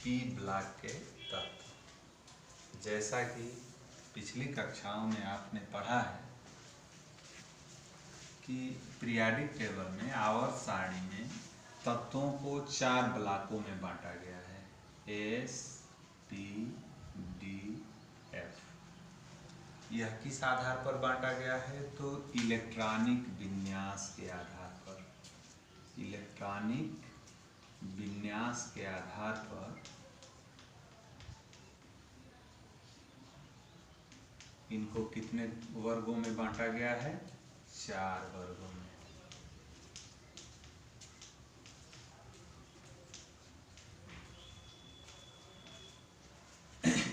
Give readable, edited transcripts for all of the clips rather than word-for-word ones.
P block के तत्व। जैसा कि पिछली कक्षाओं में आपने पढ़ा है कि पीरियाडिक टेबल में आवर्त सारणी में तत्वों को 4 ब्लॉकों में बांटा गया है, एस, पी, डी, एफ। यह किस आधार पर बांटा गया है? तो इलेक्ट्रॉनिक विन्यास के आधार पर। इलेक्ट्रॉनिक विन्यास के आधार पर इनको कितने वर्गों में बांटा गया है? 4 वर्गों में।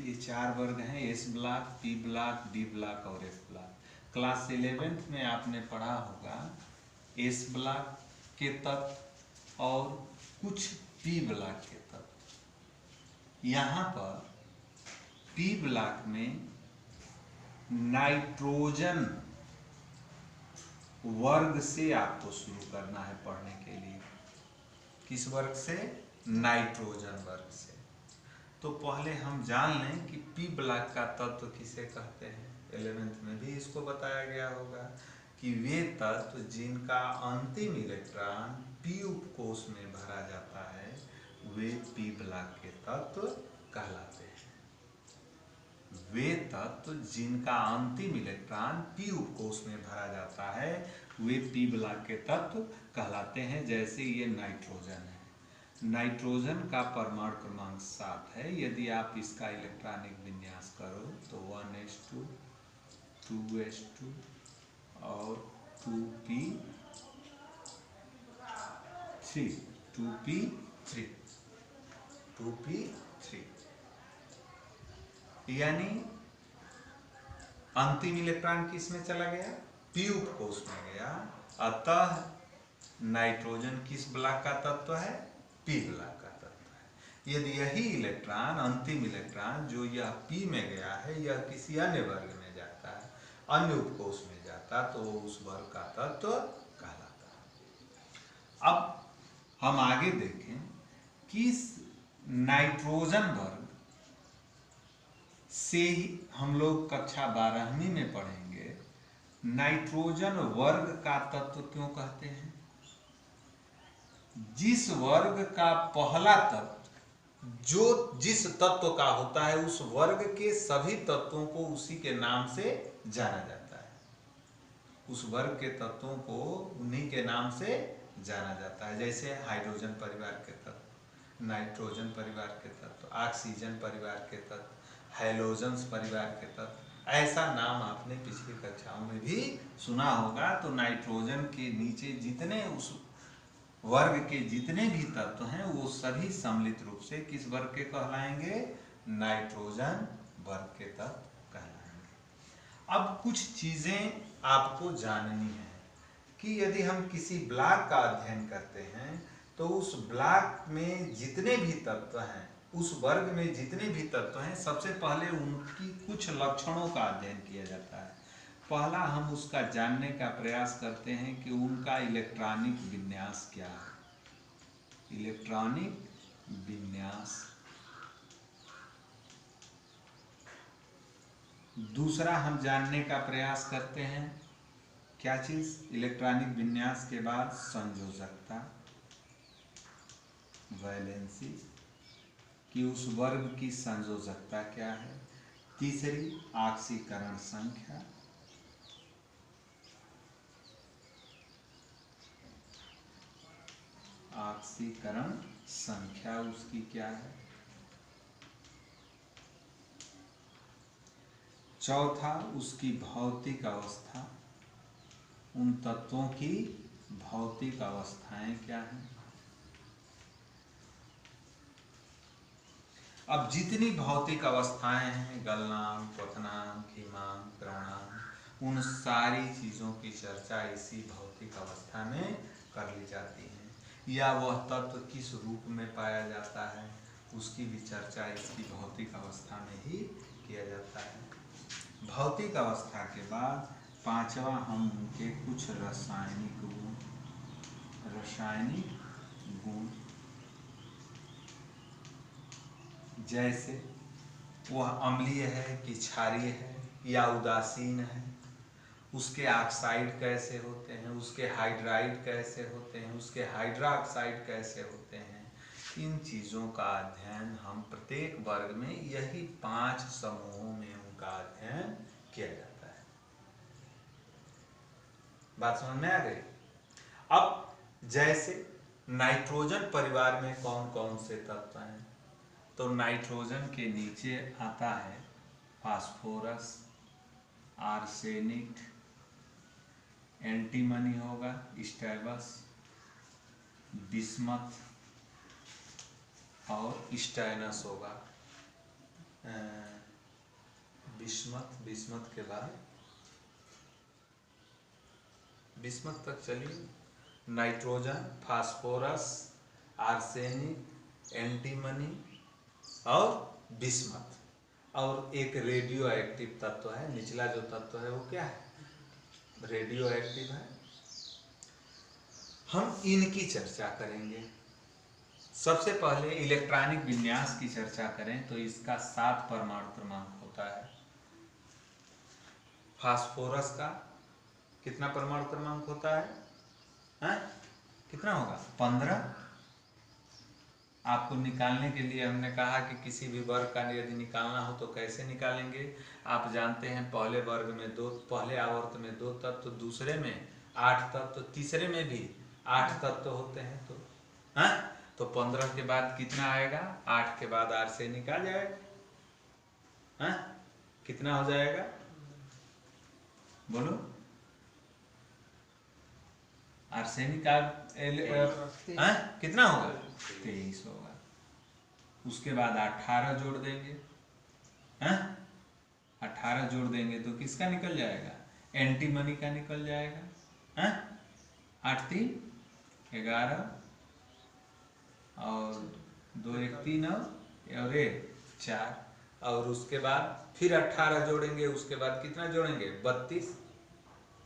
ये 4 वर्ग हैं, S block, P block, D block और एफ ब्लॉक। क्लास 11th में आपने पढ़ा होगा एस ब्लॉक के तत्व और कुछ पी ब्लॉक के तत्व। यहाँ पर पी ब्लॉक में नाइट्रोजन वर्ग से आपको शुरू करना है पढ़ने के लिए। किस वर्ग से? नाइट्रोजन वर्ग से। तो पहले हम जान लें कि पी ब्लॉक का तत्व किसे कहते हैं। 11th में भी इसको बताया गया होगा कि वे तत्व जिनका अंतिम इलेक्ट्रॉन पी उपकोष में भरा जाता है वे पी ब्लॉक के तत्व कहलाते हैं। वे तत्व जिनका अंतिम इलेक्ट्रॉन पी उपकोष में भरा जाता है वे पी ब्लॉक के तत्व कहलाते हैं। जैसे ये नाइट्रोजन है, नाइट्रोजन का परमाणु क्रमांक 7 है। यदि आप इसका इलेक्ट्रॉनिक विन्यास करो तो 1s2, 2s2 और 2p3, 2p3, 2p3, यानी अंतिम इलेक्ट्रॉन किस में चला गया? पी उपकोष में गया। अतः नाइट्रोजन किस ब्लॉक का तत्व है? पी ब्लॉक का तत्व है। यदि यही इलेक्ट्रॉन, अंतिम इलेक्ट्रॉन जो यह पी में गया है, यह किसी अन्य वर्ग में जाता है, अन्य उपकोष में जाता, तो उस वर्ग का तत्व कहलाता है। अब हम आगे देखें कि नाइट्रोजन वर्ग से ही हम लोग कक्षा 12वीं में पढ़ेंगे नाइट्रोजन वर्ग का तत्व क्यों कहते हैं। जिस वर्ग का पहला तत्व जो जिस तत्व का होता है उस वर्ग के सभी तत्वों को उसी के नाम से जाना जाता है। उस वर्ग के तत्वों को उन्हीं के नाम से जाना जाता है। जैसे हाइड्रोजन परिवार के तत्व, नाइट्रोजन परिवार के तत्व, ऑक्सीजन परिवार के तत्व, हैलोजन्स परिवार के तत्व। ऐसा नाम आपने पिछली कक्षाओं में भी सुना होगा। तो नाइट्रोजन के नीचे जितने उस वर्ग के जितने भी तत्व हैं वो सभी सम्मिलित रूप से किस वर्ग के कहलाएंगे? नाइट्रोजन वर्ग के तत्व कहलाएंगे। अब कुछ चीजें आपको जाननी है कि यदि हम किसी ब्लॉक का अध्ययन करते हैं तो उस ब्लॉक में जितने भी तत्व हैं, उस वर्ग में जितने भी तत्व हैं, सबसे पहले उनकी कुछ लक्षणों का अध्ययन किया जाता है। पहला हम उसका जानने का प्रयास करते हैं कि उनका इलेक्ट्रॉनिक विन्यास क्या है। इलेक्ट्रॉनिक विन्यास। दूसरा हम जानने का प्रयास करते हैं क्या चीज? इलेक्ट्रॉनिक विन्यास के बाद संयोजकता, वैलेंसी, कि उस वर्ग की संयोजकता क्या है। तीसरी ऑक्सीकरण संख्या, ऑक्सीकरण संख्या उसकी क्या है। चौथा उसकी भौतिक अवस्था, उन तत्वों की भौतिक अवस्थाएं क्या हैं। अब जितनी भौतिक अवस्थाएं हैं, गलनांक, क्वथनांक, हिमांक, द्रवणांक, उन सारी चीज़ों की चर्चा इसी भौतिक अवस्था में कर ली जाती है। या वह तत्व किस रूप में पाया जाता है उसकी भी चर्चा इसकी भौतिक अवस्था में ही किया जाता है। भौतिक अवस्था के बाद पांचवा हम उनके कुछ रासायनिक गुण जैसे वह अम्लीय है कि क्षारीय है या उदासीन है, उसके ऑक्साइड कैसे होते हैं, उसके हाइड्राइड कैसे होते हैं, उसके हाइड्रोक्साइड कैसे होते हैं, इन चीज़ों का अध्ययन हम प्रत्येक वर्ग में यही 5 समूहों में उनका अध्ययन किया जाता है। बात समझ में आ गई? अब जैसे नाइट्रोजन परिवार में कौन कौन से तत्व हैं, तो नाइट्रोजन के नीचे आता है फास्फोरस, आर्सेनिक, एंटीमनी होगा, स्टैबस, बिस्मथ और स्टाइनस होगा। बिस्मथ के बाद बिस्मथ तक चलिए। नाइट्रोजन, फास्फोरस, आर्सेनिक, एंटीमनी और बिस्मथ, और एक रेडियो एक्टिव तत्व है। निचला जो तत्व है वो क्या है? रेडियो एक्टिव है। हम इनकी चर्चा करेंगे। सबसे पहले इलेक्ट्रॉनिक विन्यास की चर्चा करें तो इसका 7 परमाणु क्रमांक होता है। फास्फोरस का कितना परमाणु क्रमांक होता है? कितना होगा? 15। आपको निकालने के लिए हमने कहा कि किसी भी वर्ग का यदि निकालना हो तो कैसे निकालेंगे? आप जानते हैं पहले वर्ग में 2, पहले आवर्त में 2 तत्व, दूसरे में 8 तत्व, तीसरे में भी 8 तत्व होते हैं। तो 15 के बाद कितना आएगा? 8 के बाद आर्सेनिक आ जाएगा। कितना हो जाएगा? बोलो। आर्सेनिक कितना होगा? 23 होगा। उसके बाद 18 जोड़ देंगे। 18 जोड़ देंगे तो किसका निकल जाएगा? एंटीमनी का निकल जाएगा। 8 3 11 और 2 1 3 और 1 4, और उसके बाद फिर 18 जोड़ेंगे। उसके बाद कितना जोड़ेंगे? 32।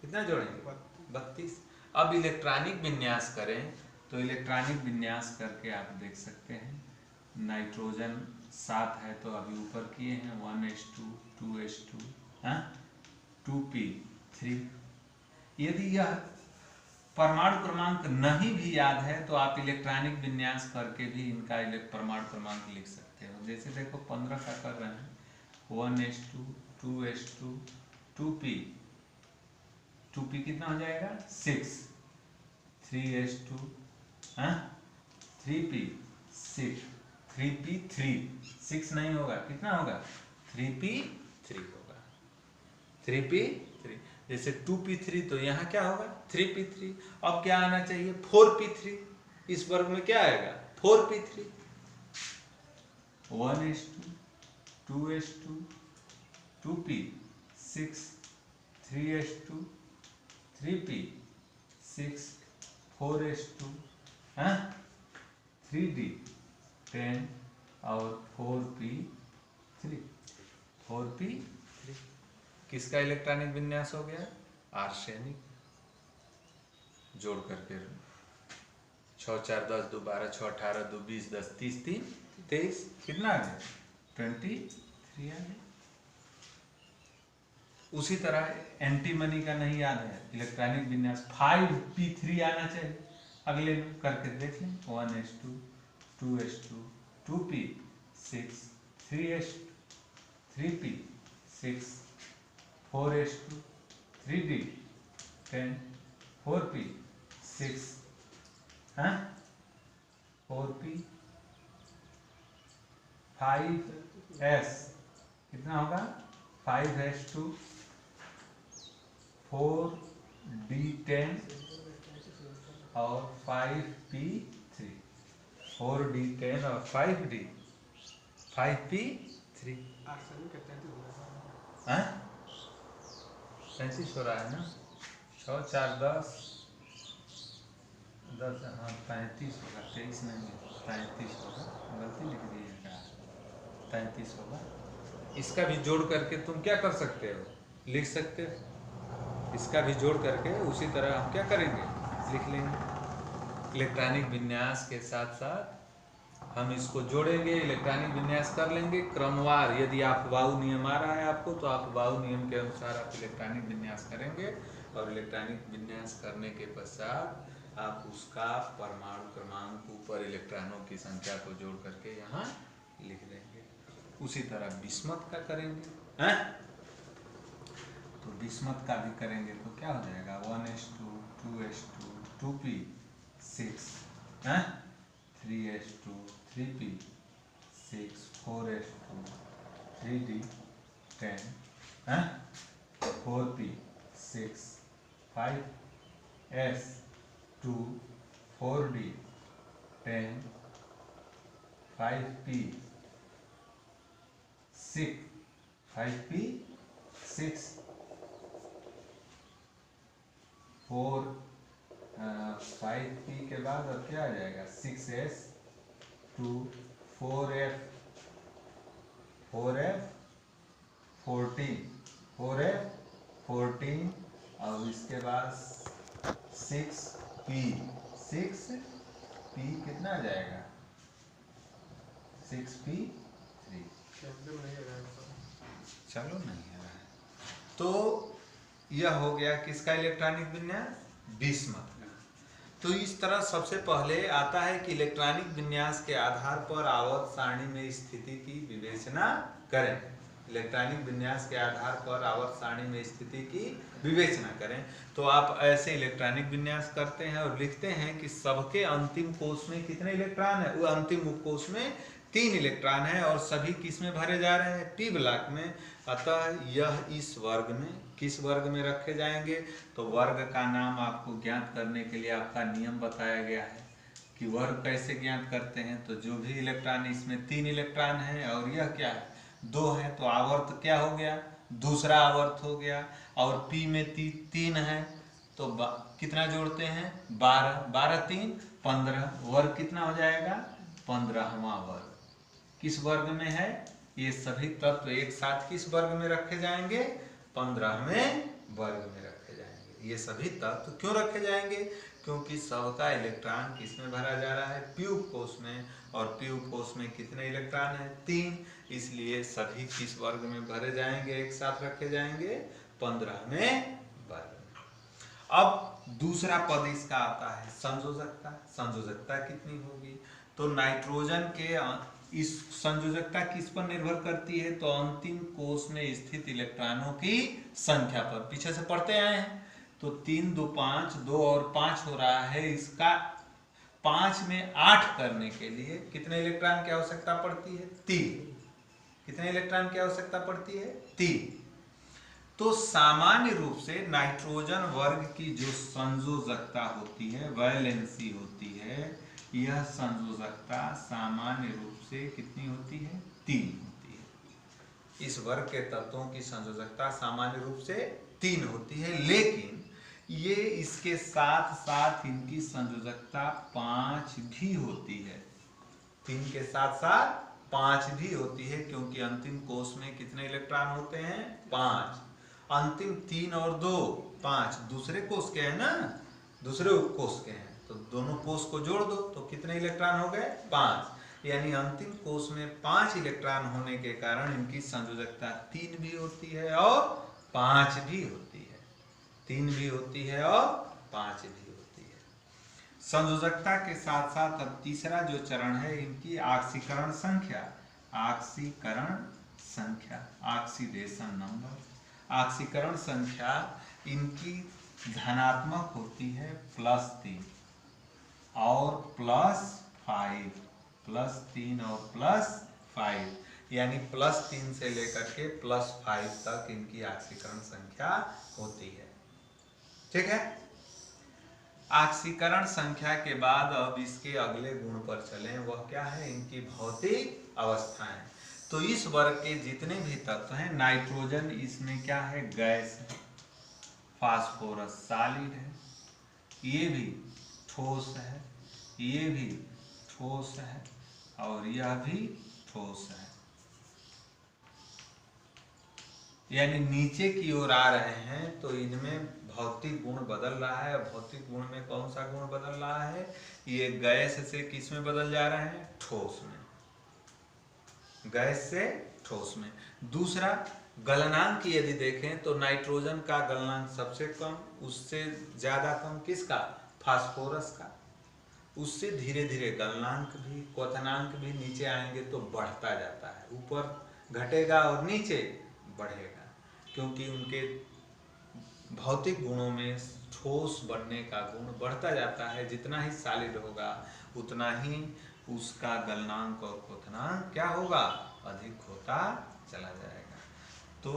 कितना जोड़ेंगे? 32। अब इलेक्ट्रॉनिक विन्यास करें तो इलेक्ट्रॉनिक विन्यास करके आप देख सकते हैं। नाइट्रोजन 7 है तो अभी ऊपर किए हैं 1s2 2s2 2p3। यदि यह परमाणु क्रमांक नहीं भी याद है तो आप इलेक्ट्रॉनिक विन्यास करके भी इनका परमाणु क्रमांक लिख सकते हो। जैसे देखो 15 का कर रहे हैं 1s2 2s2 2p, 2p कितना हो जाएगा? 6, 3s2 3p 6, 3p3 6 नहीं होगा, कितना होगा? 3p3 होगा, 3p3। जैसे 2p3 तो यहाँ क्या होगा? 3p3। अब क्या आना चाहिए? 4p3। इस वर्ग में क्या आएगा? 4p3। 1s2 2s2 2p 6, 3s2 3p 6, 4s2 3d 10 और 4p3 किसका इलेक्ट्रॉनिक विन्यास हो गया? आर्सेनिक। जोड़ करके 6 4 10 2 12 6 18 2 20 10 30 3 23 कितना आ गया? 23 आ गया। उसी तरह एंटीमनी का नहीं याद है इलेक्ट्रॉनिक विन्यास 5p3 आना चाहिए। अगले करके देख लें 1s2 2s2 2p 6, 3s2 3p 6, 4s2 3d 10 4p 6 4p 5s कितना होगा? 5s2 4d10 और 5p3 4d10 और 5p3 35 हो रहा है ना? 6 4 10 हाँ 35 होगा, 23 नहीं 35 होगा। गलती लिख दी है क्या? 35 होगा। इसका भी जोड़ करके तुम क्या कर सकते हो? लिख सकते हो। इसका भी जोड़ करके उसी तरह हम क्या करेंगे? लिख लेंगे। इलेक्ट्रॉनिक विन्यास के साथ साथ हम इसको जोड़ेंगे, इलेक्ट्रॉनिक विन्यास कर लेंगे क्रमवार। यदि आप वायु नियम आ रहा है आपको, तो आप वायु नियम के अनुसार आप इलेक्ट्रॉनिक विन्यास करेंगे, और इलेक्ट्रॉनिक विन्यास करने के पश्चात आप उसका परमाणु क्रमांक ऊपर इलेक्ट्रॉनों की संख्या को जोड़ करके यहाँ लिख देंगे। उसी तरह बिस्मथ का करेंगे हैं, तो बिस्मथ का भी करेंगे तो क्या हो जाएगा 1s2 2s2 2p 6 हैं, 3s2 3p 6 4s2 3d 10 हैं, 4p 6 5s2 4d 10 5p 6 5p 6 4 5p के बाद अब क्या आ जाएगा 6s 2 4f 4f 14 और इसके बाद 6p कितना आ जाएगा 6p 3। चलो नहीं है रहा है। तो यह हो गया किसका इलेक्ट्रॉनिक विन्यास, बिस्मथ का। तो इस तरह सबसे पहले आता है कि इलेक्ट्रॉनिक विन्यास के आधार पर आवर्त सारणी में स्थिति की विवेचना करें। इलेक्ट्रॉनिक विन्यास के आधार पर आवर्त सारणी में स्थिति की विवेचना करें। तो आप ऐसे इलेक्ट्रॉनिक विन्यास करते हैं और लिखते हैं कि सबके अंतिम कोष में कितने इलेक्ट्रॉन है, वो अंतिम उपकोष में 3 इलेक्ट्रॉन है और सभी किस में भरे जा रहे हैं, p ब्लॉक में। अतः यह इस वर्ग में किस वर्ग में रखे जाएंगे, तो वर्ग का नाम आपको ज्ञात करने के लिए आपका नियम बताया गया है कि वर्ग कैसे ज्ञात करते हैं। तो जो भी इलेक्ट्रॉन, इसमें 3 इलेक्ट्रॉन है और यह क्या है 2 है, तो आवर्त क्या हो गया, दूसरा आवर्त हो गया। और p में 3 है तो कितना जोड़ते हैं 12, 12 3 15, वर्ग कितना हो जाएगा 15वां वर्ग। किस वर्ग में है, ये सभी तत्व एक साथ किस वर्ग में रखे जाएंगे, 15वें वर्ग में रखे जाएंगे। ये सभी तत्व क्यों रखे जाएंगे, क्योंकि सबका इलेक्ट्रॉन किस में भरा जा रहा है, p उपकोष में, और p उपकोष में कितने इलेक्ट्रॉन है 3, इसलिए सभी किस वर्ग में भरे जाएंगे, एक साथ रखे जाएंगे 15वें वर्ग में। अब दूसरा पद इसका आता है संयोजकता। संयोजकता कितनी होगी, तो नाइट्रोजन के इस संयोजकता किस पर निर्भर करती है, तो अंतिम कोष में स्थित इलेक्ट्रॉनों की संख्या पर। पीछे से पढ़ते आए हैं तो 3 2 5 2 और 5 हो रहा है, इसका 5 में 8 करने के लिए कितने इलेक्ट्रॉन की आवश्यकता पड़ती है 3। कितने इलेक्ट्रॉन की आवश्यकता पड़ती है 3। तो सामान्य रूप से नाइट्रोजन वर्ग की जो संयोजकता होती है, वैलेंसी होती है, यह संयोजकता सामान्य रूप से कितनी होती है 3 होती है। इस वर्ग के तत्वों की संयोजकता सामान्य रूप से 3 होती है, लेकिन ये इसके साथ साथ इनकी संयोजकता 5 भी होती है। 3 के साथ साथ 5 भी होती है, क्योंकि अंतिम कोष में कितने इलेक्ट्रॉन होते हैं 5। अंतिम 3 और 2 5 दूसरे कोष के हैं ना, दूसरे उपकोष के हैं, तो दोनों कोष को जोड़ दो तो कितने इलेक्ट्रॉन हो गए 5। यानी अंतिम कोष में 5 इलेक्ट्रॉन होने के कारण इनकी संयोजकता 3 भी होती है और 5 भी होती है। 3 भी होती है और 5 भी होती है। संयोजकता के साथ साथ अब तीसरा जो चरण है इनकी ऑक्सीकरण संख्या। ऑक्सीकरण संख्या, ऑक्सीडेशन नंबर। ऑक्सीकरण संख्या इनकी धनात्मक होती है +3 और +5, +3 और +5, यानी +3 से लेकर के +5 तक इनकी ऑक्सीकरण संख्या होती है। ठीक है। ऑक्सीकरण संख्या के बाद अब इसके अगले गुण पर चलें, वह क्या है इनकी भौतिक अवस्थाएं। तो इस वर्ग के जितने भी तत्व हैं, नाइट्रोजन इसमें क्या है गैस है, फास्फोरस सॉलिड है, ये भी ठोस है, ये भी ठोस है और यह भी ठोस है। यानी नीचे की ओर आ रहे हैं तो इनमें भौतिक गुण बदल रहा है। भौतिक गुण में कौन सा गुण बदल रहा है? ये गैस से किस में बदल जा रहे हैं? ठोस में। गैस से ठोस में। दूसरा, गलनांक यदि देखें तो नाइट्रोजन का गलनांक सबसे कम, उससे ज्यादा कम किसका? फास्फोरस का। उससे धीरे धीरे गलनांक भी, क्वथनांक भी नीचे आएंगे तो बढ़ता जाता है। ऊपर घटेगा और नीचे बढ़ेगा, क्योंकि उनके भौतिक गुणों में ठोस बनने का गुण बढ़ता जाता है। जितना ही सॉलिड होगा उतना ही उसका गलनांक और क्वथनांक क्या होगा? अधिक होता चला जाएगा। तो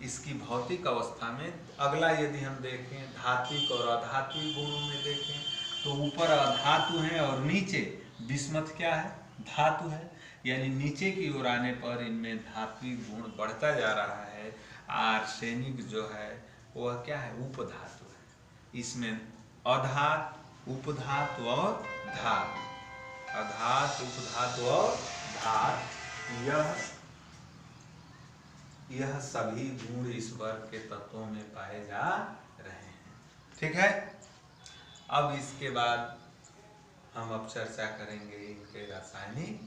इसकी भौतिक अवस्था में अगला यदि हम देखें धात्विक और अधात्विक गुणों में देखें तो ऊपर अधातु है और नीचे विस्मत क्या है? धातु है। यानी नीचे की ओर आने पर इनमें धात्विक गुण बढ़ता जा रहा है। आर्सेनिक जो है वह क्या है? उपधातु है। इसमें अधात, उपधातु और धातु, अधात, उपधातु और धात, यह सभी गुण इस वर्ग के तत्वों में पाए जा रहे हैं। ठीक है। अब इसके बाद हम अब चर्चा करेंगे इनके रासायनिक